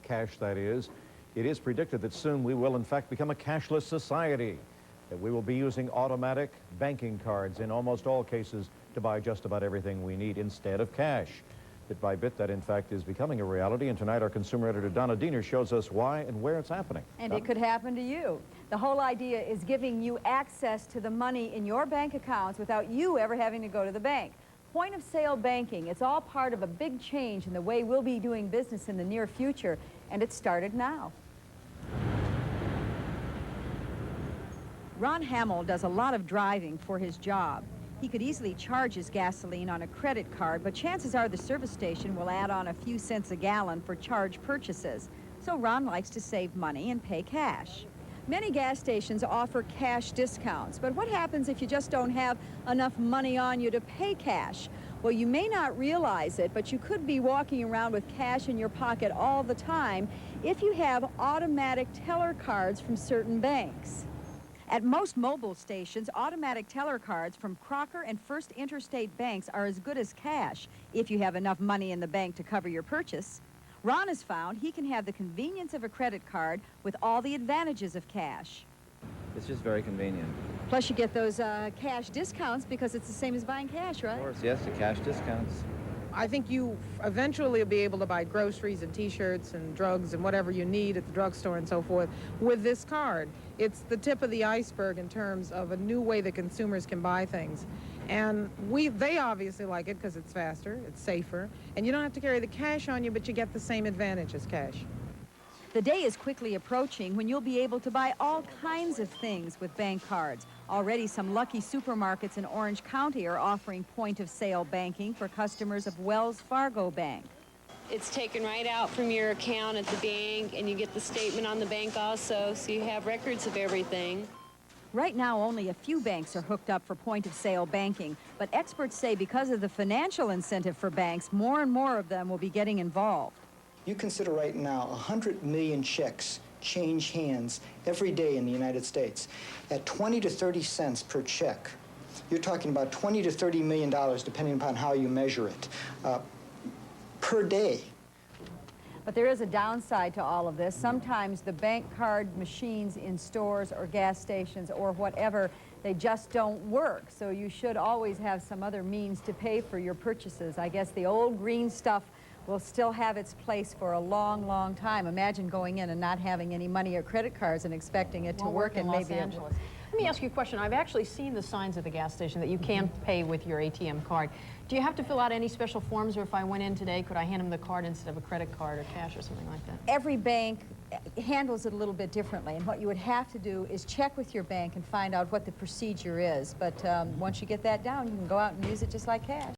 cash that is. It is predicted that soon we will in fact become a cashless society, that we will be using automatic banking cards in almost all cases to buy just about everything we need instead of cash. Bit by bit, that in fact is becoming a reality, and tonight our consumer editor Donna Deaner shows us why and where it's happening. And it could happen to you. The whole idea is giving you access to the money in your bank accounts without you ever having to go to the bank. Point-of-sale banking, it's all part of a big change in the way we'll be doing business in the near future, and it started now. Ron Hamill does a lot of driving for his job. He could easily charge his gasoline on a credit card, but chances are the service station will add on a few cents a gallon for charge purchases. So Ron likes to save money and pay cash. Many gas stations offer cash discounts, but what happens if you just don't have enough money on you to pay cash? Well, you may not realize it, but you could be walking around with cash in your pocket all the time if you have automatic teller cards from certain banks. At most Mobil stations, automatic teller cards from Crocker and First Interstate banks are as good as cash if you have enough money in the bank to cover your purchase. Ron has found he can have the convenience of a credit card with all the advantages of cash. It's just very convenient. Plus you get those cash discounts because it's the same as buying cash, right? Of course, yes, the cash discounts. I think you eventually will be able to buy groceries and T-shirts and drugs and whatever you need at the drugstore and so forth with this card. It's the tip of the iceberg in terms of a new way that consumers can buy things. And they obviously like it because it's faster, it's safer, and you don't have to carry the cash on you, but you get the same advantage as cash. The day is quickly approaching when you'll be able to buy all kinds of things with bank cards. Already some lucky supermarkets in Orange County are offering point-of-sale banking for customers of Wells Fargo Bank. It's taken right out from your account at the bank, and you get the statement on the bank also, so you have records of everything. Right now, only a few banks are hooked up for point-of-sale banking, but experts say because of the financial incentive for banks, more and more of them will be getting involved. You consider right now 100 million checks change hands every day in the United States. At 20 to 30 cents per check, you're talking about $20 to $30 million, depending upon how you measure it, per day. But there is a downside to all of this. Sometimes the bank card machines in stores or gas stations or whatever, they just don't work. So you should always have some other means to pay for your purchases. I guess the old green stuff will still have its place for a long, long time. Imagine going in and not having any money or credit cards and expecting it to work and maybe it will. Let me ask you a question. I've actually seen the signs at the gas station that you can pay with your ATM card. Do you have to fill out any special forms, or if I went in today, could I hand them the card instead of a credit card or cash or something like that? Every bank handles it a little bit differently, and what you would have to do is check with your bank and find out what the procedure is. But once you get that down, you can go out and use it just like cash.